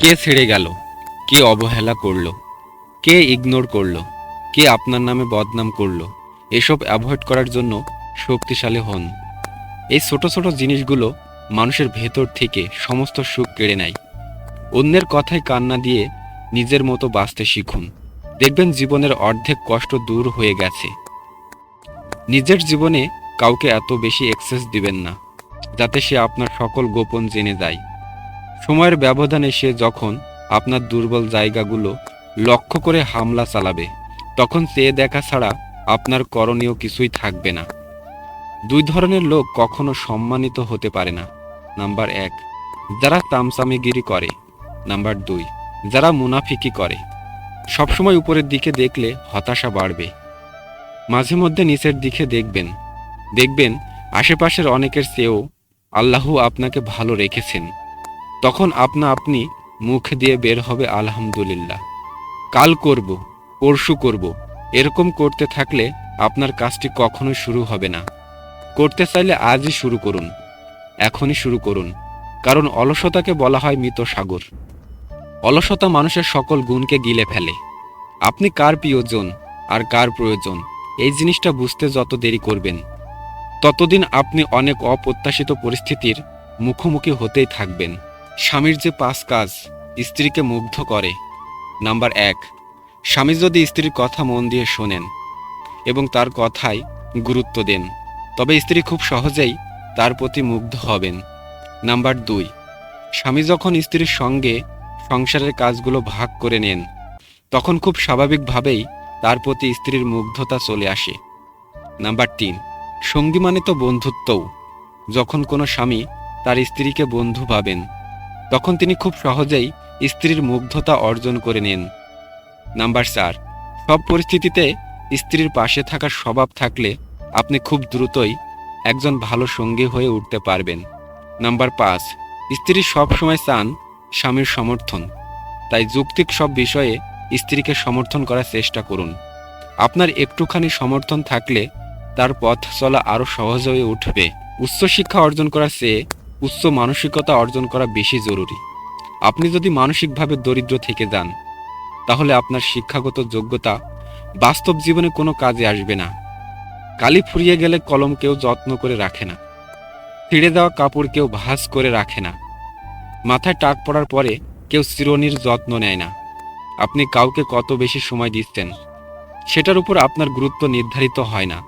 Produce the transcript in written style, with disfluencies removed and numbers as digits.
কে ছেড়ে গেল, কে অবহেলা করলো, কে ইগনোর করলো, কে আপনার নামে বদনাম করলো, এসব অ্যাভয়েড করার জন্য শক্তিশালী হন। এই ছোট ছোট জিনিসগুলো মানুষের ভেতর থেকে সমস্ত সুখ কেড়ে নেয়। অন্যের কথায় কান্না দিয়ে নিজের মতো বাঁচতে শিখুন। দেখবেন জীবনের অর্ধেক কষ্ট দূর হয়ে গেছে। নিজের জীবনে কাউকে এত বেশি অ্যাক্সেস দিবেন না যাতে সে আপনার সকল গোপন জেনে যায়। সময়ের ব্যবধানে সে যখন আপনার দুর্বল জায়গাগুলো লক্ষ্য করে হামলা চালাবে, তখন চেয়ে দেখা ছাড়া আপনার করণীয় কিছুই থাকবে না। দুই ধরনের লোক কখনো সম্মানিত হতে পারে না। নাম্বার 1, যারা তামসামিগিরি করে। নাম্বার 2, যারা মুনাফিকি করে। সবসময় উপরের দিকে দেখলে হতাশা বাড়বে, মাঝে মধ্যে নিচের দিকে দেখবেন। দেখবেন আশেপাশের অনেকের চেয়েও আল্লাহ আপনাকে ভালো রেখেছেন। তখন আপনি মুখ দিয়ে বের হবে আলহামদুলিল্লাহ। কাল করব, পরশু করব, এরকম করতে থাকলে আপনার কাজটি কখনোই শুরু হবে না। করতে চাইলে আজই শুরু করুন, এখনই শুরু করুন। কারণ অলসতাকে বলা হয় মৃত সাগর। অলসতা মানুষের সকল গুণকে গিলে ফেলে। আপনি কার প্রিয়জন আর কার প্রয়োজন, এই জিনিসটা বুঝতে যত দেরি করবেন, ততদিন আপনি অনেক অপ্রত্যাশিত পরিস্থিতির মুখোমুখি হতেই থাকবেন। স্বামীর যে 5 কাজ স্ত্রীকে মুগ্ধ করে। নাম্বার 1, স্বামী যদি স্ত্রীর কথা মন দিয়ে শোনেন এবং তার কথায় গুরুত্ব দেন, তবে স্ত্রী খুব সহজেই তার প্রতি মুগ্ধ হবেন। নাম্বার 2, স্বামী যখন স্ত্রীর সঙ্গে সংসারের কাজগুলো ভাগ করে নেন, তখন খুব স্বাভাবিকভাবেই তার প্রতি স্ত্রীর মুগ্ধতা চলে আসে। নাম্বার 3, সঙ্গী মানে তো বন্ধুত্বও। যখন কোনো স্বামী তার স্ত্রীকে বন্ধু ভাবেন, তখন তিনি খুব সহজেই স্ত্রীর মুগ্ধতা অর্জন করে নেন। নাম্বার 4, সব পরিস্থিতিতে স্ত্রীর পাশে থাকার স্বভাব থাকলে আপনি খুব দ্রুতই একজন ভালো সঙ্গী হয়ে উঠতে পারবেন। নাম্বার 5, স্ত্রী সব সময় চান স্বামীর সমর্থন, তাই যৌক্তিক সব বিষয়ে স্ত্রীকে সমর্থন করার চেষ্টা করুন। আপনার একটুখানি সমর্থন থাকলে তার পথ চলা আরও সহজ হয়ে উঠবে। উচ্চশিক্ষা অর্জন করার চেয়ে উচ্চ মানসিকতা অর্জন করা বেশি জরুরি। আপনি যদি মানসিকভাবে দরিদ্র থেকে যান, তাহলে আপনার শিক্ষাগত যোগ্যতা বাস্তব জীবনে কোনো কাজে আসবে না। কালি ফুরিয়ে গেলে কলম কেউ যত্ন করে রাখে না, ছিঁড়ে দেওয়া কাপড় কেউ ভাঁজ করে রাখে না, মাথায় টাক পড়ার পরে কেউ চিরুনির যত্ন নেয় না। আপনি কাউকে কত বেশি সময় দিচ্ছেন, সেটার উপর আপনার গুরুত্ব নির্ধারিত হয় না।